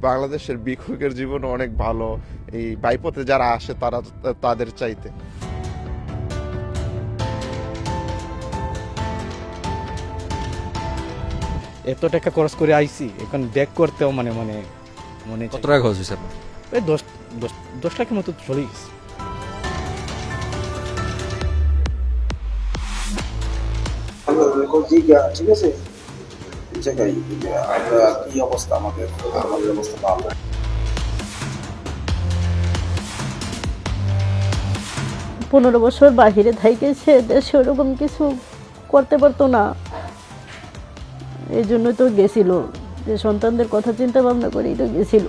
বাংলাদেশের ভিক্ষুকের জীবন অনেক ভালো এই বাইপথে যারা আসে তারা তাদের চাইতে। এত টাকা খরচ করে আইছি, এখন ব্যাক করতেও মানে মানে মনে কত টাকা খরচ হয়েছে আপনার? ওই 10 লাখের মতো চলে গেছে। ঠিক আছে, এই জায়গায় আমরা কি অবস্থা, আমাদের অবস্থা ভালো। 15 বছর বাহিরে থাইকেছে, দেশে ওরকম কিছু করতে পারতো না, এই জন্যই তো গেছিল, যে সন্তানদের কথা চিন্তা ভাবনা করেই তো গেছিল।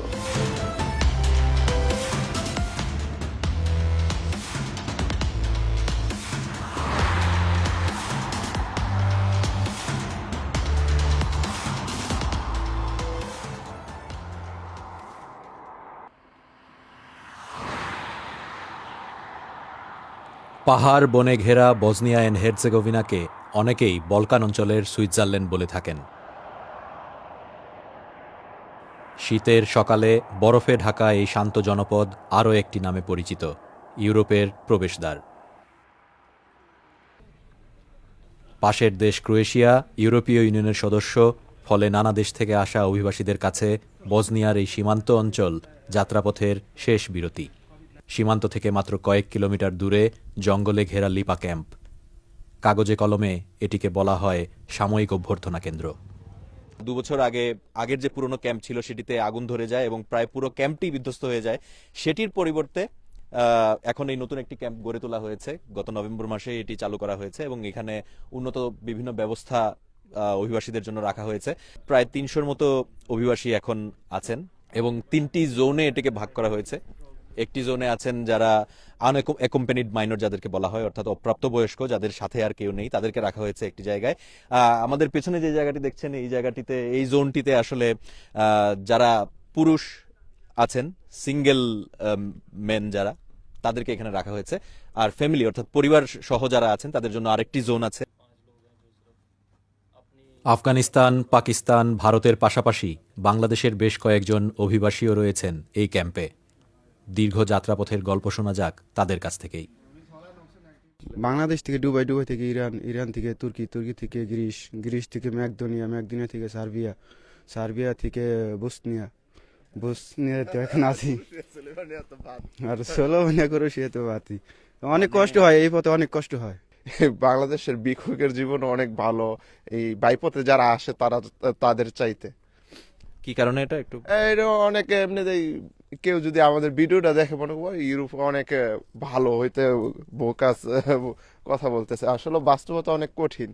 পাহাড় বনে ঘেরা বসনিয়া অ্যান্ড হের্জেগোভিনাকে অনেকেই বলকান অঞ্চলের সুইজারল্যান্ড বলে থাকেন। শীতের সকালে বরফে ঢাকা এই শান্ত জনপদ আরও একটি নামে পরিচিত, ইউরোপের প্রবেশদ্বার। পাশের দেশ ক্রোয়েশিয়া ইউরোপীয় ইউনিয়নের সদস্য, ফলে নানা দেশ থেকে আসা অভিবাসীদের কাছে বসনিয়ার এই সীমান্ত অঞ্চল যাত্রাপথের শেষ বিরতি। সীমান্ত থেকে মাত্র কয়েক কিলোমিটার দূরে জঙ্গলে ঘেরা লিপা ক্যাম্প। কাগজে কলমে এটিকে বলা হয় সাময়িক অভ্যর্থনা কেন্দ্র। 2 বছর আগের যে পুরনো ক্যাম্প ছিল সেটিতে আগুন ধরে যায় এবং প্রায় পুরো ক্যাম্পটি বিধ্বস্ত হয়ে যায়। সেটির পরিবর্তে এখন এই নতুন একটি ক্যাম্প গড়ে তোলা হয়েছে। গত নভেম্বর মাসে এটি চালু করা হয়েছে এবং এখানে উন্নত বিভিন্ন ব্যবস্থা অভিবাসীদের জন্য রাখা হয়েছে। প্রায় 300-র মতো অভিবাসী এখন আছেন এবং 3টি জোনে এটিকে ভাগ করা হয়েছে। একটি জোনে আছেন যারা আনএকম্পানিড মাইনর, যাদেরকে বলা হয়, অর্থাৎ অপ্রাপ্তবয়স্ক, যাদের সাথে আর কেউ নেই, তাদেরকে রাখা হয়েছে একটি জায়গায়। আমাদের পেছনে যে জায়গাটি দেখছেন, এই জোনটিতে আসলে যারা পুরুষ আছেন, সিঙ্গেল মেন যারা, তাদেরকে এখানে রাখা হয়েছে। আর ফ্যামিলি অর্থাৎ পরিবার সহ যারা আছেন তাদের জন্য আরেকটি জোন আছে। আফগানিস্তান, পাকিস্তান, ভারতের পাশাপাশি বাংলাদেশের বেশ কয়েকজন অভিবাসীও রয়েছেন এই ক্যাম্পে। দীর্ঘ যাত্রাপথের গল্প শোনা যাক তাদের কাছ থেকেই। বাংলাদেশ থেকে দুবাই, দুবাই থেকে ইরান, ইরান থেকে তুর্কি, তুর্কি থেকে গ্রিস, গ্রিস থেকে ম্যাকদোনিয়া, ম্যাকদোনিয়া থেকে সার্বিয়া, সার্বিয়া থেকে বসনিয়া, বসনিয়াতে এখন আছি, আর স্লোভেনিয়া করে সে তো আছি। অনেক কষ্ট হয় এই পথে, অনেক কষ্ট হয়। বাংলাদেশের ভিক্ষুকের জীবন অনেক ভালো এই বাইপথে যারা আসে তারা তাদের চাইতে। কি কারণে এটা একটু এটা অনেকে এমনিতেই, কেউ যদি আমাদের ভিডিওটা দেখে মনে করে ইউরোপ অনেক ভালো হইতে বোকাস কথা বলতেছে, আসলে বাস্তবতা অনেক কঠিন।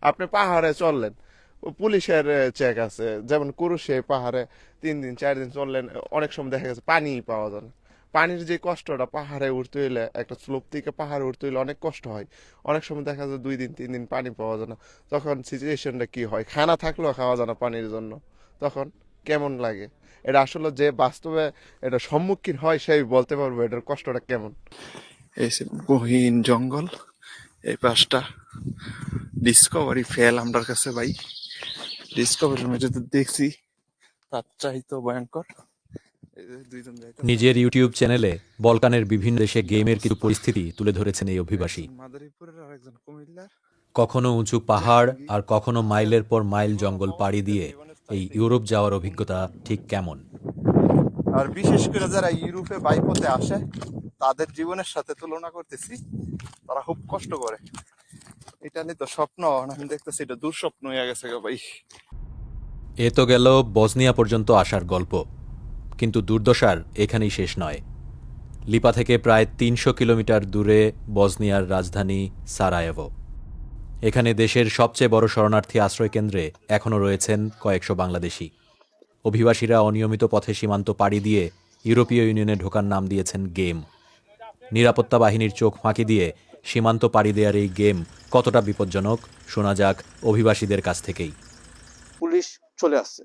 আপনি পাহাড়ে চললেন, পুলিশের চেক আছে, যেমন কুরুশে পাহাড়ে 3 দিন 4 দিন চললেন, অনেক সময় দেখা গেছে পানি পাওয়া যায় না। পানির যে কষ্টটা, পাহাড়ে উঠতে হইলে, একটা স্লোপ থেকে পাহাড়ে উঠতে হইলে অনেক কষ্ট হয়। অনেক সময় দেখা যায় 2 দিন 3 দিন পানি পাওয়া যায় না। তখন সিচুয়েশনটা কি হয়, খানা থাকলেও খাওয়া যায় না পানির জন্য, তখন কেমন লাগে। এটা আসলে যে বাস্তবে এটা সম্মুখীন হয় সেই বলতে পারবো এটার কষ্টটা কেমন। এই সে গহীন জঙ্গল, এই পাশটা ডিসকভারি ফেল আমার কাছে ভাই। ডিসকভারির মধ্যে তো দেখছি তার চাইতো ভয়ঙ্কর। এই যে দুইজন যাইতেছে। নিজের ইউটিউব চ্যানেলে বলকানের বিভিন্ন দেশে গেমের কিছু পরিস্থিতি তুলে ধরেছেন এই অভিবাসী। মাদারীপুরের আর একজন কুমিল্লার। কখনো উঁচু পাহাড় আর কখনো মাইলের পর মাইল জঙ্গল পাড়ি দিয়ে এই ইউরোপ যাওয়ার অভিজ্ঞতা ঠিক কেমন। আর বিশেষ করে যারা ইউরোপে বাইপথে আসে তাদের জীবনের সাথে তুলনা করতেছি, তারা খুব কষ্ট করে। এটা নিয়ে তো স্বপ্ন, আমি দেখতেছি এটা দুঃস্বপ্ন হয়ে গেছে গো ভাই। এ তো গেল বসনিয়া পর্যন্ত আসার গল্প, কিন্তু দুর্দশার এখানেই শেষ নয়। লিপা থেকে প্রায় 300 কিলোমিটার দূরে বসনিয়ার রাজধানী সারায়েভো। এখানে দেশের সবচেয়ে বড় শরণার্থী আশ্রয়কেন্দ্রে এখনও রয়েছেন কয়েকশো বাংলাদেশি। অভিবাসীরা অনিয়মিত পথে সীমান্ত পাড়ি দিয়ে ইউরোপীয় ইউনিয়নে ঢোকার নাম দিয়েছেন গেম। নিরাপত্তা বাহিনীর চোখ ফাঁকি দিয়ে সীমান্ত পাড়ি দেওয়ার এই গেম কতটা বিপজ্জনক শোনা যাক অভিবাসীদের কাছ থেকেই। পুলিশ চলে আসছে,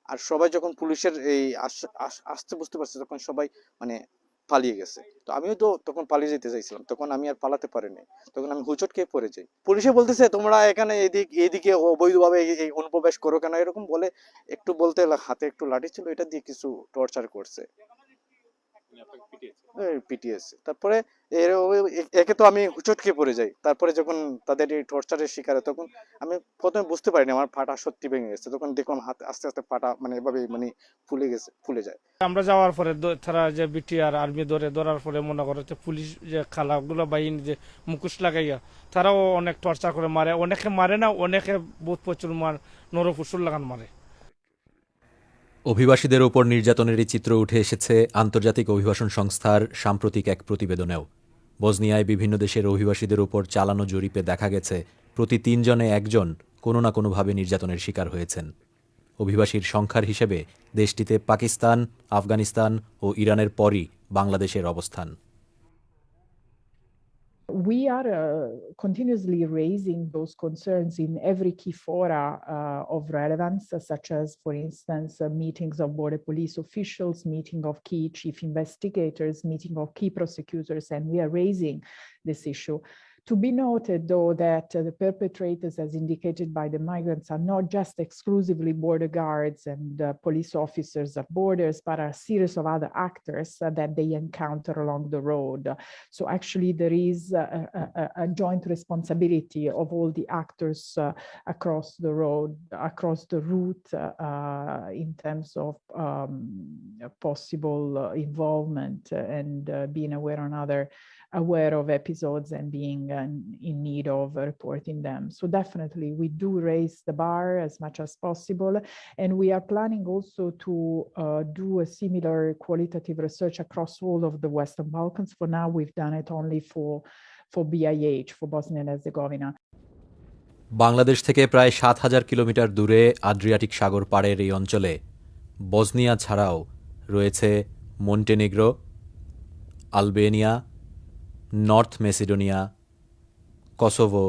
আর সবাই যখন পুলিশের এই আসতে বুঝতে পারছে, তখন সবাই মানে পালিয়ে গেছে। তো আমিও তো তখন পালিয়ে যেতে চাইছিলাম, তখন আমি আর পালাতে পারিনি, তখন আমি হুচট খেয়ে পড়ে যাই। পুলিশে বলতেছে তোমরা এখানে এদিকে অবৈধভাবে এই অনুপ্রবেশ করো কেন, এরকম বলে একটু বলতে হাতে একটু লাঠি ছিল, এটা দিয়ে কিছু টর্চার করছে, পিটিএসে। তারপরে একে তো আমি হুচট খেয়ে পড়ে যাই, তারপরে যখন তাদের এই টর্চারের শিকার হয়, তখন আমি প্রথমে বুঝতে পারিনি আমার পাটা সত্যি ভেঙে গেছে, তখন দেখলাম হাত আস্তে আস্তে পাটা মানে এভাবে মানে ফুলে যায়। আমরা যাওয়ার পরে তারা যে বিটিআর আর্মি ধরার পরে মনে করো যে পুলিশ যে খালাগুলো বাহিনী যে মুখোশ লাগাইয়া তারাও অনেক টর্চার করে মারে, অনেকে মারে না, অনেকে বহুত প্রচুর নরফুসুর লাগান মারে। অভিবাসীদের ওপর নির্যাতনের এই চিত্র উঠে এসেছে আন্তর্জাতিক অভিবাসন সংস্থার সাম্প্রতিক এক প্রতিবেদনেও। বসনিয়ায় বিভিন্ন দেশের অভিবাসীদের ওপর চালানো জরিপে দেখা গেছে প্রতি 3 জনে 1 জন কোনো না কোনোভাবে নির্যাতনের শিকার হয়েছেন। অভিবাসীর সংখ্যার হিসেবে দেশটিতে পাকিস্তান, আফগানিস্তান ও ইরানের পরই বাংলাদেশের অবস্থান। We are continuously raising those concerns in every key fora of relevance, such as, for instance, meetings of border police officials, meeting of key chief investigators, meeting of key prosecutors, and we are raising this issue. To be noted, though, that the perpetrators, as indicated by the migrants, are not just exclusively border guards and police officers at borders, but are a series of other actors that they encounter along the road. So actually there is a joint responsibility of all the actors across the road, across the route, in terms of possible involvement and being aware of episodes and being in need of reporting them. So definitely we do raise the bar as much as possible, and we are planning also to do a similar qualitative research across all of the Western Balkans. For now, we've done it only for BIH, for Bosnia and Herzegovina. Bangladesh থেকে প্রায় 7,000 kilometre দূরে আদ্রিয়াটিক সাগর পাড়ের এই অঞ্চলে Bosnia ছাড়াও রয়েছে Montenegro, Albania, north Macedonia, Kosovo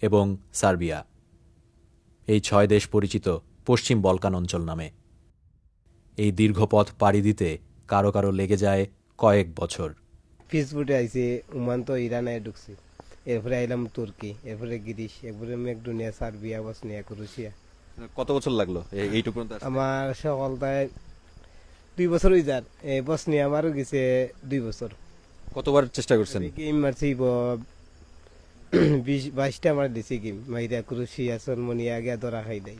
এবং Serbia. এই 6 দেশ পরিচিত পশ্চিম বলকান অঞ্চল নামে। এই দীর্ঘ পথ পাড়ি দিতে কারো কারো লেগে যায় কয়েক বছর। ফেসবুকে আইছে ওমান তো ইরানে ঢুকছি, এরপরে আইলাম তুর্কি, এরপরে গ্রিস, এরপরে মেকডোনিয়া, সার্বিয়া, বসনিয়া, ক্রোয়েশিয়া। কত বছর লাগলো এইটুকু? আমার সকলটায় 2 বছর হয়ে যার। বসনিয়া আমারও গেছে 2 বছর। কতবার চেষ্টা করছেন? গেম মারছি 20-22টা আমার দিছি গেম মাইরা, ক্রোয়েশিয়া, সার্বিয়া গিয়া ধরা খাই দেয়।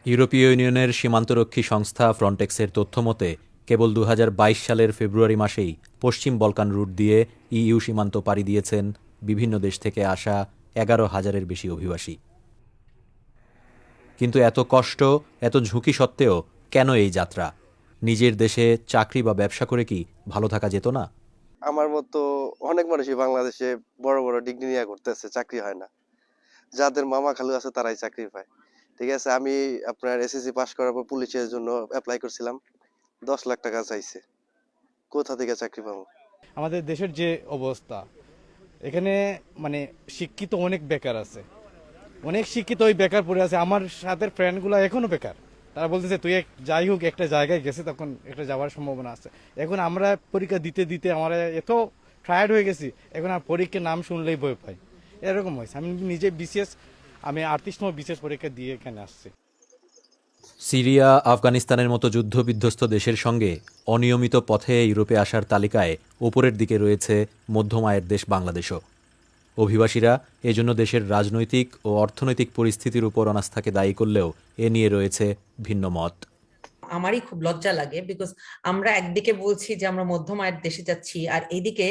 ইউরোপীয় ইউনিয়নের সীমান্তরক্ষী সংস্থা ফ্রন্টেক্সের তথ্য মতে কেবল 2022 সালের ফেব্রুয়ারি মাসেই পশ্চিম বলকান রুট দিয়ে ইইউ সীমান্ত পাড়ি দিয়েছেন বিভিন্ন দেশ থেকে আসা 11,000-এর বেশি অভিবাসী। কিন্তু এত কষ্ট, এত ঝুঁকি সত্ত্বেও কেন এই যাত্রা? নিজের দেশে চাকরি বা ব্যবসা করে কি ভালো থাকা যেত না? আমার মতো অনেক মানুষই বাংলাদেশে বড় বড় ডিগ্রি নিয়ে করতেছে, চাকরি হয় না। যাদের মামা খালু আছে তারাই চাকরি পায়। ঠিক আছে, আমি আপনার এসএসসি পাস করার পর পুলিশের জন্য অ্যাপ্লাই করছিলাম, 10 লাখ টাকা চাইছে, কোথা থেকে চাকরি পাবো? আমাদের দেশের যে অবস্থা, এখানে মানে শিক্ষিত অনেক বেকার আছে, অনেক শিক্ষিত ওই বেকার পড়ে আছে। আমার সাথে ফ্রেন্ডগুলো এখনো বেকার, তারা বলতেছে তুই যাই হোক একটা জায়গায় গেছে, তখন একটা যাওয়ার সম্ভাবনা আছে। এখন আমরা পরীক্ষা দিতে দিতে আমরা এত টায়ার্ড হয়ে গেছি, এখন আর পরীক্ষার নাম শুনলেই ভয় পাই, এরকম হয়েছে। আমি নিজে আমি 38তম বিশেষ পরীক্ষা দিয়ে এখানে আসছি। সিরিয়া, আফগানিস্তানের মতো যুদ্ধবিধ্বস্ত দেশের সঙ্গে অনিয়মিত পথে ইউরোপে আসার তালিকায় ওপরের দিকে রয়েছে মধ্যম আয়ের দেশ বাংলাদেশও। অভিবাসীরা এজন্য দেশের রাজনৈতিক ও অর্থনৈতিক পরিস্থিতির উপর অনাস্থাকে দায়ী করলেও এ নিয়ে রয়েছে ভিন্ন মত। আমারই খুব লজ্জা লাগে, বিকজ আমরা একদিকে বলছি যে আমরা মধ্যম আয়ের দেশে যাচ্ছি, আর এইদিকে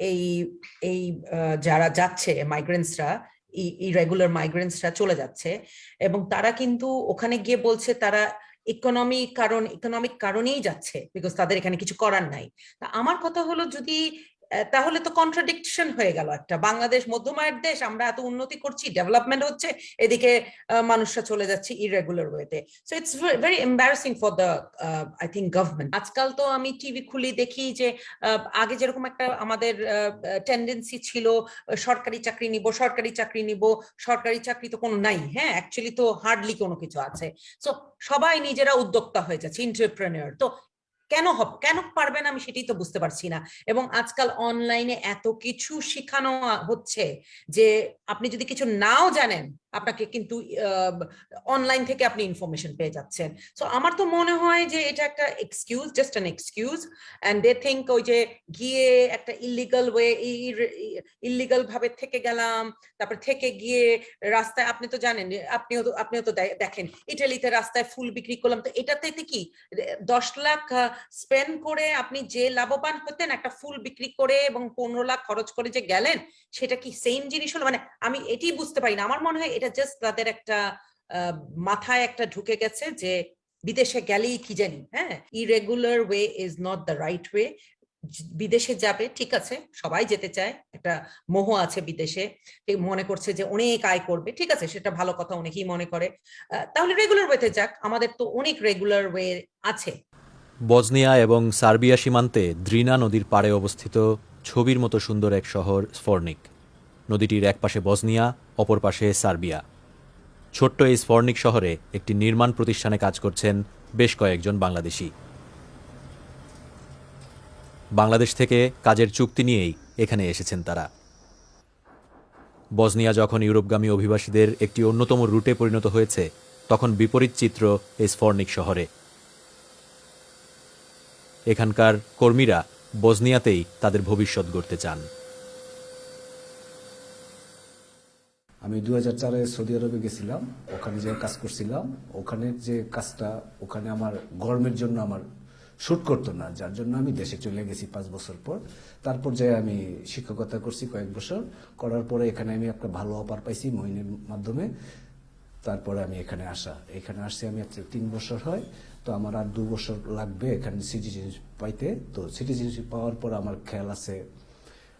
এই যারা যাচ্ছে মাইগ্রেন্টসরা, ইরেগুলার মাইগ্রেন্টসরা চলে যাচ্ছে, এবং তারা কিন্তু ওখানে গিয়ে বলছে তারা ইকোনমিক কারণেই যাচ্ছে, বিকজ তাদের এখানে কিছু করার নাই। তা আমার কথা হলো, যদি তাহলে তো কন্ট্রাডিকশন হয়ে গেল একটা। বাংলাদেশ মধ্যম আয়ের দেশ, আমরা এত উন্নতি করছি, ডেভেলপমেন্ট হচ্ছে, এদিকে মানুষরা চলে যাচ্ছে ইরেগুলার ওয়েতে। So it's very embarrassing for the I think government. আজকাল তো আমি টিভি খুলি দেখি যে আগে যেরকম একটা আমাদের টেন্ডেন্সি ছিল সরকারি চাকরি নিব, সরকারি চাকরি তো কোনো নাই। হ্যাঁ, অ্যাকচুয়ালি তো হার্ডলি কোনো কিছু আছে। সো সবাই নিজেরা উদ্যোক্তা হয়ে যাচ্ছে, এন্টারপ্রেনিয়র। তো কেন পারবে না আমি সেটাই তো বুঝতে পারছি না। এবং আজকাল অনলাইনে এত কিছু শেখানো হচ্ছে যে আপনি যদি কিছু নাও জানেন আপনাকে কিন্তু অনলাইন থেকে আপনি ইনফরমেশন পেয়ে যাচ্ছেন। সো আমার তো মনে হয় যে এটা একটা excuse, just an excuse, and they think ওই যে গিয়ে একটা ইলিগাল ভাবে থেকে গেলাম, তারপর থেকে গিয়ে রাস্তায়, আপনি তো জানেন, আপনিও তো দেখেন ইটালিতে রাস্তায় ফুল বিক্রি করলাম, তো এটাতে কি 10 লাখ স্পেন্ড করে আপনি যে লাভবান হতেন একটা ফুল বিক্রি করে এবং 15 লাখ খরচ করে যে গেলেন, সেটা কি সেম জিনিস হলো? মানে আমি এটাই বুঝতে পারি না। আমার মনে হয় এটা জাস্ট তাদের একটা মাথায় একটা ঢুকে গেছে যে বিদেশে গেলেই কি জানি, হ্যাঁ, irregular way is not the right way. বিদেশে যাবে, ঠিক আছে, সবাই যেতে চায়, একটা মোহ আছে বিদেশে, মনে করছে যে অনেক আয় করবে, ঠিক আছে, সেটা ভালো কথা, অনেকেই মনে করে। তাহলে রেগুলার ওয়েতে যাক, আমাদের তো অনেক রেগুলার ওয়ে আছে। বসনিয়া এবং সার্বিয়া সীমান্তে দ্রিনা নদীর পাড়ে অবস্থিত ছবির মতো সুন্দর এক শহর স্ফর্নিক। নদীটির এক পাশে বসনিয়া, অপর পাশে সার্বিয়া। ছোট্ট এই স্ফর্নিক শহরে একটি নির্মাণ প্রতিষ্ঠানে কাজ করছেন বেশ কয়েকজন বাংলাদেশি। বাংলাদেশ থেকে কাজের চুক্তি নিয়েই এখানে এসেছেন তারা। বসনিয়া যখন ইউরোপগামী অভিবাসীদের একটি অন্যতম রুটে পরিণত হয়েছে, তখন বিপরীত চিত্র এই স্ফর্নিক শহরে। এখানকার কর্মীরা বসনিয়াতেই তাদের ভবিষ্যৎ গড়তে চান। আমি 2004-এ সৌদি আরবে গেছিলাম, ওখানে যে কাজ করছিলাম, ওখানে যে কাজটা ওখানে আমার গরমের জন্য আমার শুট করতো না, যার জন্য আমি দেশে চলে গেছি 5 বছর পর। তারপর যে আমি শিক্ষকতা করছি কয়েক বছর, করার পরে এখানে আমি একটা ভালো অফার পাইছি মইনের মাধ্যমে। তারপরে আমি এখানে আসছি আমি 3 বছর হয়, তো আমার আর 2 বছর লাগবে এখানে সিটিজেনশিপ পাইতে। তো সিটিজেনশিপ পাওয়ার পর আমার খেয়াল আছে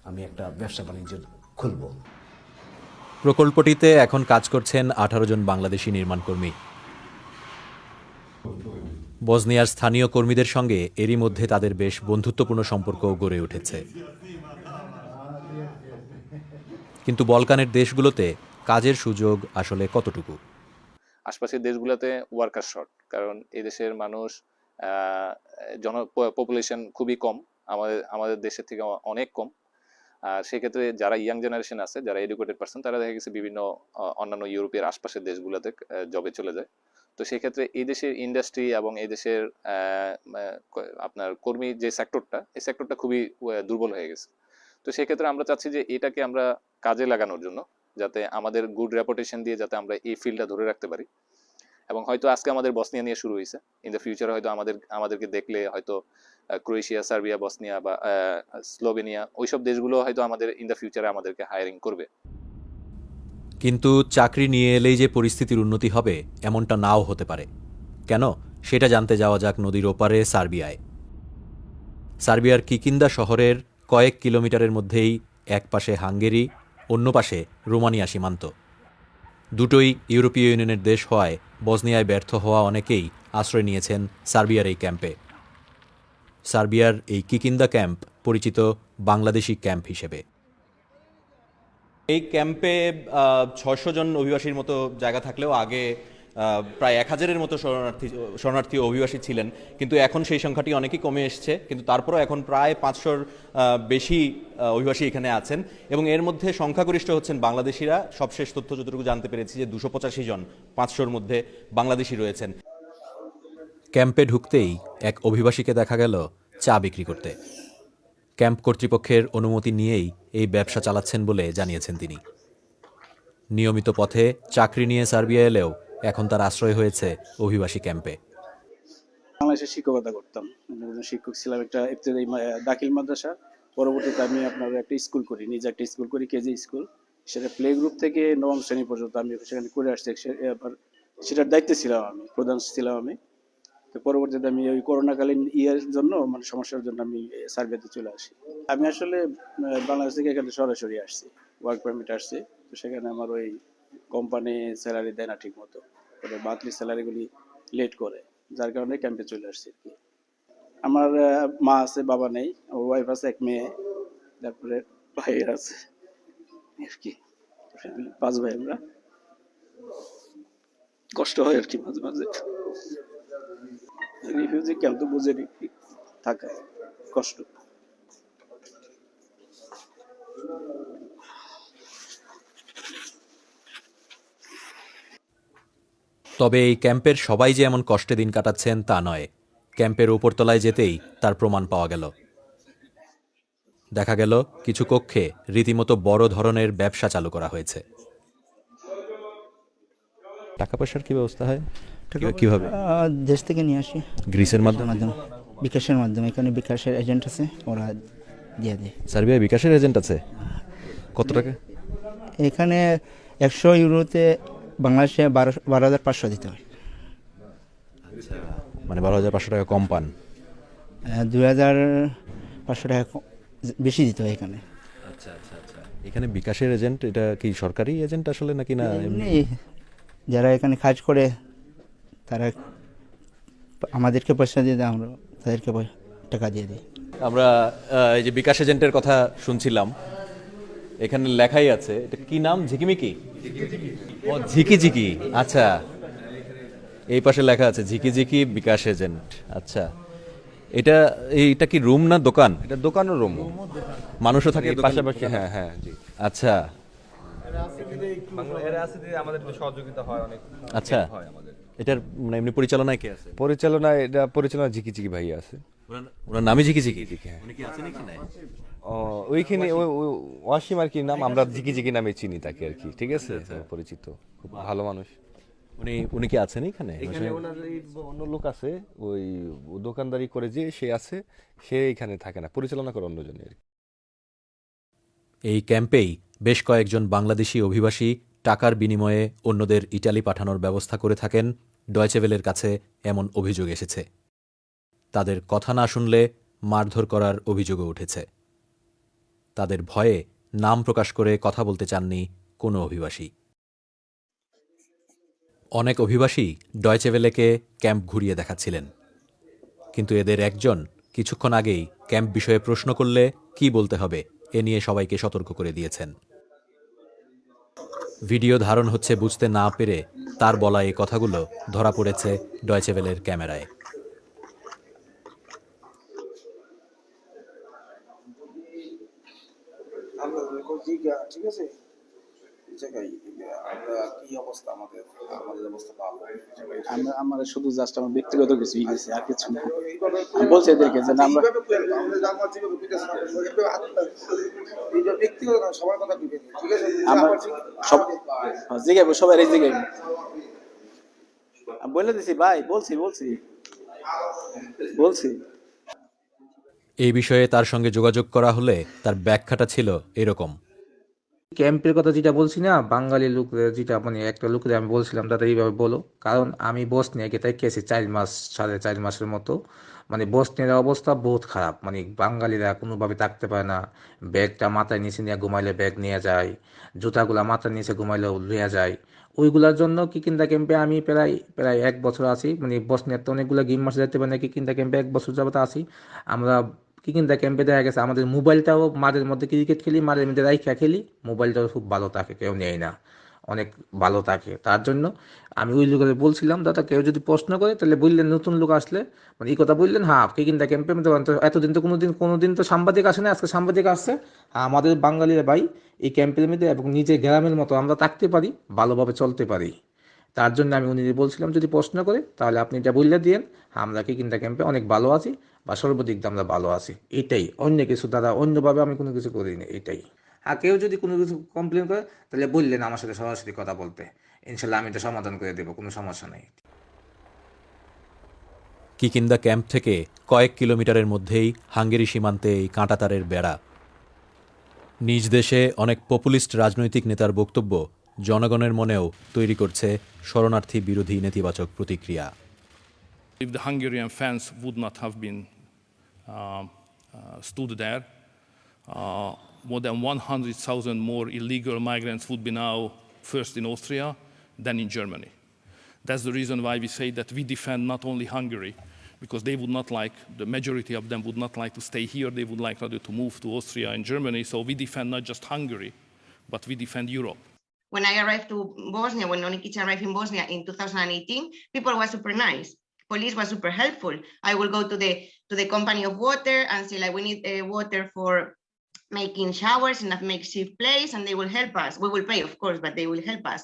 আমি একটা ব্যবসা বাণিজ্য খুলবো। প্রকল্পটিতে এখন কাজ করছেন 18 জন বাংলাদেশি নির্মাণকর্মী। বসনিয়ার স্থানীয় কর্মীদের সঙ্গে এরই মধ্যে তাদের বেশ বন্ধুত্বপূর্ণ সম্পর্ক গড়ে উঠেছে। কিন্তু বলকানের দেশগুলোতে কাজের সুযোগ আসলে কতটুকু? আশপাশের দেশগুলোতে ওয়ার্কার শর্ট, কারণ এই দেশের মানুষ পপুলেশন খুবই কম, আমাদের দেশের থেকে অনেক কম। আর সেক্ষেত্রে যারা ইয়াং জেনারেশন আছে, যারা এডুকেটেড পার্সন, তারা দেখা গেছে বিভিন্ন অন্যান্য ইউরোপের আশপাশের দেশগুলোতে জবে চলে যায়। তো সেক্ষেত্রে এই দেশের ইন্ডাস্ট্রি এবং এই দেশের আপনার কর্মী যে সেক্টরটা, এই সেক্টরটা খুবই দুর্বল হয়ে গেছে। তো সেক্ষেত্রে আমরা চাচ্ছি যে এটাকে আমরা কাজে লাগানোর জন্য, যাতে আমাদের গুড রেপুটেশন দিয়ে যাতে আমরা এই ফিল্ডটা ধরে রাখতে পারি। এবং হয়তো আজকে আমাদের বসনিয়া নিয়ে শুরু হয়েছে, ইন দ্য ফিউচারে হয়তো আমাদেরকে দেখলে হয়তো ক্রোয়েশিয়া, সার্বিয়া, বসনিয়া বা স্লোভেনিয়া, ওইসব দেশগুলো হয়তো আমাদের ইন দ্য ফিউচারে আমাদেরকে হায়ারিং করবে। কিন্তু চাকরি নিয়ে এলেই যে পরিস্থিতির উন্নতি হবে এমনটা নাও হতে পারে। কেন, সেটা জানতে যাওয়া যাক নদীর ওপারে সার্বিয়ায়। সার্বিয়ার কিকিন্দা শহরের কয়েক কিলোমিটারের মধ্যেই এক পাশে হাঙ্গেরি, অন্য পাশে রোমানিয়া সীমান্ত। দুটোই ইউরোপীয় ইউনিয়নের দেশ হওয়ায় বসনিয়ায় ব্যর্থ হওয়া অনেকেই আশ্রয় নিয়েছেন সার্বিয়ার এই ক্যাম্পে। সার্বিয়ার এই কিকিন্দা ক্যাম্প পরিচিত বাংলাদেশি ক্যাম্প হিসেবে। এই ক্যাম্পে 600 জন অভিবাসীর মতো জায়গা থাকলেও আগে প্রায় 1000-এর মতো শরণার্থী অভিবাসী ছিলেন, কিন্তু এখন সেই সংখ্যাটি অনেকই কমে এসছে। কিন্তু তারপরও এখন প্রায় 500-র বেশি অভিবাসী এখানে আছেন, এবং এর মধ্যে সংখ্যাগরিষ্ঠ হচ্ছেন বাংলাদেশিরা। সবশেষ তথ্য যতটুকু জানতে পেরেছি যে 285 জন 500-র মধ্যে বাংলাদেশি রয়েছেন। ক্যাম্পে ঢুকতেই এক অভিবাসীকে দেখা গেল চা বিক্রি করতে। ক্যাম্প কর্তৃপক্ষের অনুমতি নিয়েই এই ব্যবসা চালাচ্ছেন বলে জানিয়েছেন তিনি। নিয়মিত পথে চাকরি নিয়ে সার্বিয়া এলেও এখন তার আশ্রয় হয়েছে অভিবাসী ক্যাম্পে। বাংলাদেশে শিক্ষকতা করতাম, শিক্ষক ছিলাম একটা দাখিল মাদ্রাসা। পরবর্তীতে আমি আপনার একটা স্কুল করি, নিজে একটা স্কুল করি, কেজি স্কুল। সেটা প্লে গ্রুপ থেকে 9ম শ্রেণী পর্যন্ত আমি সেখানে করে আসছি। সেটার দায়িত্বে ছিলাম আমি, প্রধান ছিলাম আমি। তো পরবর্তীতে আমি ওই করোনাকালীন জন্য সমস্যার জন্য আমি সার্বিয়াতে চলে আসি। আমি আসলে বাংলাদেশ থেকে এখানে সরাসরি আসছি, ওয়ার্ক পারমিট আসছি। তো সেখানে আমার ওই কোম্পানি স্যালারি দেয় না ঠিক মতো, মান্থলি স্যালারিগুলি লেট করে, যার কারণে ক্যাম্পে চলে আসছি আর কি। আমার মা আছে, বাবা নেই, ওর ওয়াইফ আছে, এক মেয়ে, তারপরে ভাইয়ের আছে আর কি, 5 ভাই আমরা। কষ্ট হয় আর কি মাঝে মাঝে। রিফিউজি ক্যাম্প তো বুঝেনি, থাকা কষ্ট। তবে এই ক্যাম্পের সবাই যে এমন কষ্টে দিন কাটাচ্ছেন তা নয়। ক্যাম্পের উপরতলায় যেতেই তার প্রমাণ পাওয়া গেল। দেখা গেল কিছু কক্ষে রীতিমতো বড় ধরনের ব্যবসা চালু করা হয়েছে। টাকা পয়সার কি ব্যবস্থা হয় কিভাবে? দেশ থেকে নিয়ে আসি, গ্রিসের মাধ্যমে, বিকাশের মাধ্যমে। এখানে বিকাশের এজেন্ট আছে, ওরা দিয়ে দেয়। সার্বিয়ায় বিকাশের এজেন্ট আছে? কত টাকা? এখানে 100 ইউরোতে বাংলাদেশে 12,500 দিতে হয়। মানে 12,500 টাকা কম পান? 2,500 টাকা বেশি দিতে হয় এখানে। আচ্ছা আচ্ছা আচ্ছা। এখানে বিকাশের এজেন্ট এটা কি সরকারি এজেন্ট আসলে নাকি না এমনি যারা এখানে কাজ করে তারা আমাদেরকে পয়সা দিয়ে দেয়, আমরা তাদেরকে টাকা দিয়ে দিই। আমরা এই যে বিকাশ এজেন্টের কথা শুনছিলাম, এখানে লেখাই আছে, এটা কি নাম? ঝিকিমিকি? ও ঝিকি ঝিকি, আচ্ছা। এই পাশে লেখা আছে ঝিকি ঝিকি বিকাশ এজেন্ট। আচ্ছা, এইটা কি রুম না দোকান? এটা দোকানের রুম, মানুষও থাকে পাশাপাশি। হ্যাঁ হ্যাঁ, জি। আচ্ছা আমাদের সহযোগিতা হয় অনেক। আচ্ছা, এটার মানে এমনি পরিচালনায় কে আছে? পরিচালনা ঝিকি ঝিকি ভাই আছে। ওনার নামই ঝিকি ঝিকি? হ্যাঁ। উনি কি আছেন এখানে? ওইখানে ওয়াসিম আর কি নাম, আমরা ঝিকি ঝিকি নামে চিনি তাকে আর কি। ঠিক আছে, পরিচিত, খুব ভালো মানুষ। উনি কি আছেন এখানে? ওনার অন্য লোক আছে, ওই দোকানদারি করে যে সে আছে, সে এখানে থাকে না, পরিচালনা করে অন্যজনের। এই ক্যাম্পেই বেশ কয়েকজন বাংলাদেশি অভিবাসী টাকার বিনিময়ে অন্যদের ইটালি পাঠানোর ব্যবস্থা করে থাকেন। ডয়চে ভেলের কাছে এমন অভিযোগ এসেছে। তাদের কথা না শুনলে মারধর করার অভিযোগও উঠেছে। তাদের ভয়ে নাম প্রকাশ করে কথা বলতে চাননি কোনো অভিবাসী। অনেক অভিবাসী ডয়চে ভেলেকে ক্যাম্প ঘুরিয়ে দেখাচ্ছিলেন, কিন্তু এদের একজন কিছুক্ষণ আগেই ক্যাম্প বিষয়ে প্রশ্ন করলে কি বলতে হবে এ নিয়ে সবাইকে সতর্ক করে দিয়েছেন। ভিডিও ধারণ হচ্ছে বুঝতে না পেরে তার বলা এই কথাগুলো ধরা পড়েছে ডয়চে ভেলের ক্যামেরায়। ঠিক আছে, আমাদের শুধু জাস্ট আমার ব্যক্তিগত কিছু গেছে, আর কিছু না। আমি বলছি এদেরকে যে আমরা জিগাইবো, সবাই জিগাইবো। আমি বলে দিছি ভাই, বলছি। এই বিষয়ে তার সঙ্গে যোগাযোগ করা হলে তার ব্যাখ্যাটা ছিল এরকম। ক্যাম্পের কথা যেটা বলছি না, বাঙালি লোক যেটা মানে একটা লোককে আমি বলছিলাম দাদা এইভাবে বলো, কারণ আমি বসনিয়াকে তাই গেছি 4 মাস, 4.5 মাসের মতো। মানে বসনিয়ার অবস্থা বহুত খারাপ, মানে বাঙালিরা কোনোভাবে থাকতে পারে না। ব্যাগটা মাথায় নিচে নিয়ে ঘুমাইলে ব্যাগ নিয়ে যায়, জুতাগুলা মাথার নিচে ঘুমাইলে লুয়ে যায়। ওইগুলোর জন্য কিকিন্দা ক্যাম্পে আমি প্রায় 1 বছর আছি। মানে বসনিয়াতে অনেকগুলো গেম মাসে যেতে পারে না, কিকিন্দা ক্যাম্পে 1 বছর যাবত আছি আমরা। কিকিন্দা ক্যাম্পে দেখা গেছে আমাদের মোবাইলটাও মাঝের মধ্যে ক্রিকেট খেলি, মাঝের মধ্যে রাইখা খেলি, মোবাইলটাও খুব ভালো থাকে, কেউ নেয় না, অনেক ভালো থাকে। তার জন্য আমি ওই লোকের বলছিলাম দাদা কেউ যদি প্রশ্ন করে তাহলে বললেন নতুন লোক আসলে মানে এই কথা বললেন, হ্যাঁ কিকিন্দা ক্যাম্পে এতদিন তো কোনোদিন তো সাংবাদিক আসে না, আজকে সাংবাদিক আসছে। আমাদের বাঙালিরা ভাই এই ক্যাম্পের মধ্যে এবং নিজের গ্রামের মতো আমরা থাকতে পারি, ভালোভাবে চলতে পারি। তার জন্য আমি উনি বলছিলাম যদি প্রশ্ন করে তাহলে আপনি এটা বললে দিয়েন, আমরা কিকিন্দা ক্যাম্পে অনেক ভালো আছি বা সর্বদিক দিয়ে আমরা ভালো আছি। এটাই, অন্য কিছু দাদা অন্যভাবে আমি কোনো কিছু করিনি, এটাই। আর কেউ যদি কোনো কিছু কমপ্লেন করে তাহলে বললেন আমার সাথে সরাসরি কথা বলতে, ইনশাল্লাহ আমি এটা সমাধান করে দেবো, কোনো সমস্যা নেই। কিকিন্দা ক্যাম্প থেকে কয়েক কিলোমিটারের মধ্যেই হাঙ্গেরি সীমান্তে এই কাঁটাতারের বেড়া। নিজ দেশে অনেক পপুলিস্ট রাজনৈতিক নেতার বক্তব্য জনগণের মনেও তৈরি করছে শরণার্থী বিরোধী নেতিবাচক প্রতিক্রিয়া। If the Hungarian fence would not have been stood there, more than 100,000 more illegal migrants would be now first in Austria, then in Germany. That's the reason why we say that we defend not only Hungary, because they would not like, the majority of them would not like to stay here, they would like rather to move to Austria and Germany. So we defend not just Hungary, but we defend Europe. When I arrived to Bosnia, when Onikic arrived in Bosnia in 2018, people were super nice. Police was super helpful. I will go to the to the company of water and say like, we need water for making showers in a makeshift place, and they will help us. We will pay, of course, but they will help us.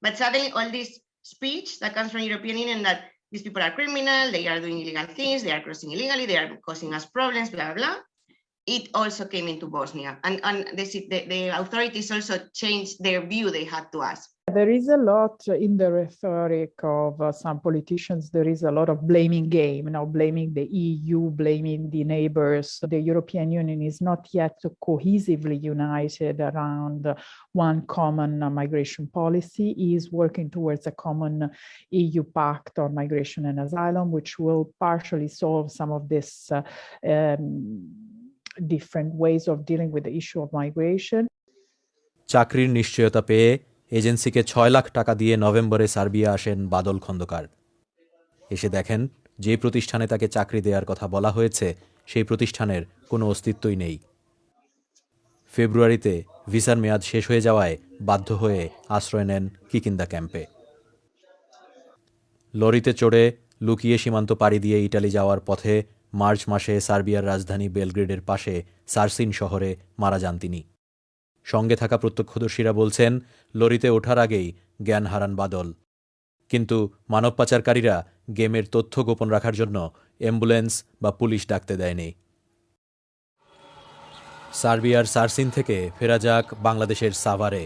But suddenly all this speech that comes from European Union that these people are criminal, they are doing illegal things, they are crossing illegally, they are causing us problems, blah, blah, blah. It also came into Bosnia. And the authorities also changed their view they had to us. There is a lot in the rhetoric of some politicians. There is a lot of blaming game, blaming the EU, blaming the neighbors. The European Union is not yet cohesively united around one common migration policy. It is working towards a common EU pact on migration and asylum, which will partially solve some of this different ways of dealing with the issue of migration. চাকরির নিশ্চয়তা পেয়ে এজেন্সিকে ৬ লাখ টাকা দিয়ে নভেম্বরে Serbia আসেন বাদল খন্দকার। এসে দেখেন যে প্রতিষ্ঠানে তাকে চাকরি দেওয়ার কথা বলা হয়েছে সেই প্রতিষ্ঠানের কোনো অস্তিত্বই নেই। ফেব্রুয়ারিতে ভিসার মেয়াদ শেষ হয়ে যাওয়ায় বাধ্য হয়ে আশ্রয় নেন কিকিন্দা ক্যাম্পে। লরিতে চড়ে লুকিয়ে সীমান্ত পাড়ি দিয়ে ইটালি যাওয়ার পথে মার্চ মাসে সার্বিয়ার রাজধানী বেলগ্রেডের পাশে সারসিন শহরে মারা যান তিনি। সঙ্গে থাকা প্রত্যক্ষদর্শীরা বলছেন লরিতে ওঠার আগেই জ্ঞান হারান বাদল। কিন্তু মানব পাচারকারীরা গেমের তথ্য গোপন রাখার জন্য অ্যাম্বুলেন্স বা পুলিশ ডাকতে দেয়নি। সার্বিয়ার সারসিন থেকে ফেরা যাক বাংলাদেশের সাভারে।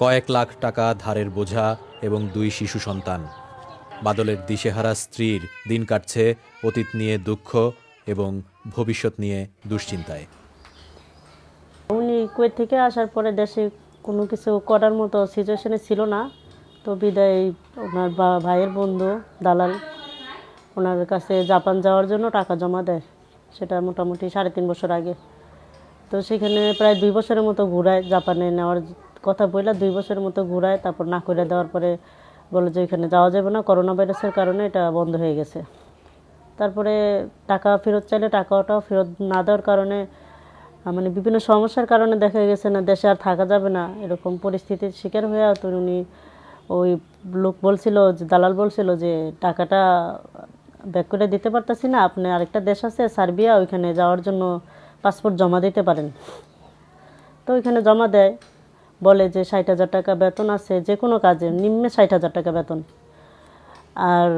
কয়েক লাখ টাকা ধারের বোঝা এবং 2 শিশু সন্তান। বাদলের দিশেহারা স্ত্রীর দিন কাটছে অতীত নিয়ে দুঃখ এবং ভবিষ্যৎ নিয়ে দুশ্চিন্তায়। উনি কুয়েত থেকে আসার পরে দেশে কোনো কিছু করার মতো সিচুয়েশনে ছিল না, তো বিদায় ওনার ভাইয়ের বন্ধু দালাল ওনার কাছে জাপান যাওয়ার জন্য টাকা জমা দেয়, সেটা মোটামুটি 3.5 বছর আগে। তো সেখানে প্রায় 2 বছরের মতো ঘুরায়, জাপানে নেওয়ার কথা বললে 2 বছরের মতো ঘুরায়, তারপর না করে দেওয়ার পরে বলে যে এখানে যাওয়া যাবে না, করোনা ভাইরাসের কারণে এটা বন্ধ হয়ে গেছে। তারপরে টাকা ফেরত চাইলে টাকাটাও ফেরত না দেওয়ার কারণে মানে বিভিন্ন সমস্যার কারণে দেখা গেছে না দেশে আর থাকা যাবে না, এরকম পরিস্থিতির শিকার হয়ে তো উনি ওই লোক বলছিল, যে দালাল বলছিল যে টাকাটা ব্যাক করে দিতে পারতেছি না, আপনি আরেকটা দেশ আছে সার্বিয়া, ওইখানে যাওয়ার জন্য পাসপোর্ট জমা দিতে পারেন। তো ওইখানে জমা দেয়, বলে যে 60,000 টাকা বেতন আছে, যে কোনো কাজে নিম্নে 60,000 টাকা বেতন, আর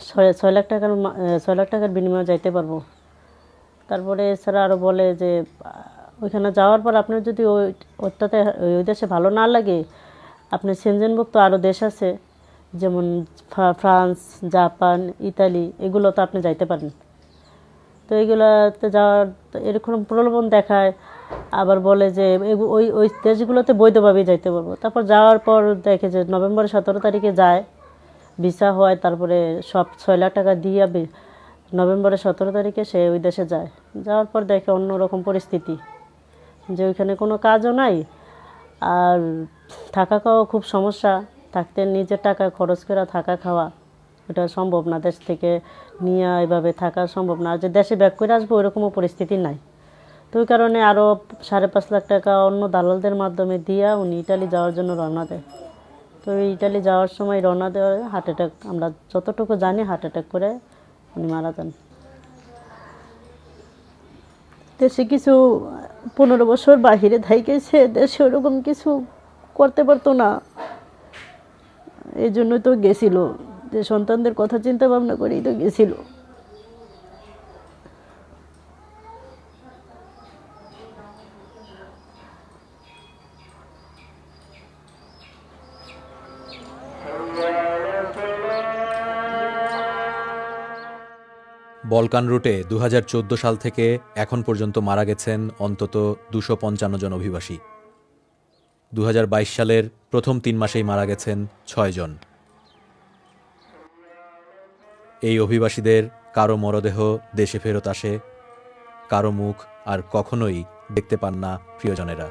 6 লাখ টাকার বিনিময়ে যাইতে পারবো। তারপরে এছাড়া আরও বলে যে ওইখানে যাওয়ার পর আপনার যদি ওইটাতে ওই দেশে ভালো না লাগে, আপনি সেনজেনভুক্ত আরও দেশ আছে যেমন ফ্রান্স, জাপান, ইতালি, এগুলো তো আপনি যাইতে পারেন। তো এইগুলোতে যাওয়ার এরকম প্রলোভন দেখায়, আবার বলে যে ওই দেশগুলোতে বৈধভাবেই যাইতে পারবো। তারপর যাওয়ার পর দেখে যে নভেম্বরের 17 তারিখে যায়, ভিসা হয়, তারপরে সব 6 লাখ টাকা দিয়ে নভেম্বরের 17 তারিখে সে ওই দেশে যায়। যাওয়ার পর দেখে অন্যরকম পরিস্থিতি, যে ওইখানে কোনো কাজও নাই, আর থাকা খাওয়া খুব সমস্যা, থাকতে নিজের টাকা খরচ করে থাকা খাওয়া এটা সম্ভব না, দেশ থেকে নিয়ে এভাবে থাকা সম্ভব না, আর যে দেশে ব্যাক করে আসবো ওইরকমও পরিস্থিতি নাই। তো ওই কারণে আরও 5.5 লাখ টাকা অন্য দালালদের মাধ্যমে দিয়া উনি ইটালি যাওয়ার জন্য রওনা দেয়। তো ইটালি যাওয়ার সময় রওনা দেওয়ার হার্ট অ্যাটাক, আমরা যতটুকু জানি হার্ট অ্যাটাক করে উনি মারা যান। দেশে কিছু 15 বছর বাহিরে থাইকেছে, দেশে ওরকম কিছু করতে পারতো না, এই জন্যই তো গেছিল, যে সন্তানদের কথা চিন্তা ভাবনা করেই তো গেছিল। বলকান রুটে 2014 সাল থেকে এখন পর্যন্ত মারা গেছেন অন্তত 255 জন অভিবাসী। 2022 সালের প্রথম 3 মাসেই মারা গেছেন 6 জন। এই অভিবাসীদের কারো মরদেহ দেশে ফেরত আসে, কারো মুখ আর কখনোই দেখতে পান না প্রিয়জনেরা।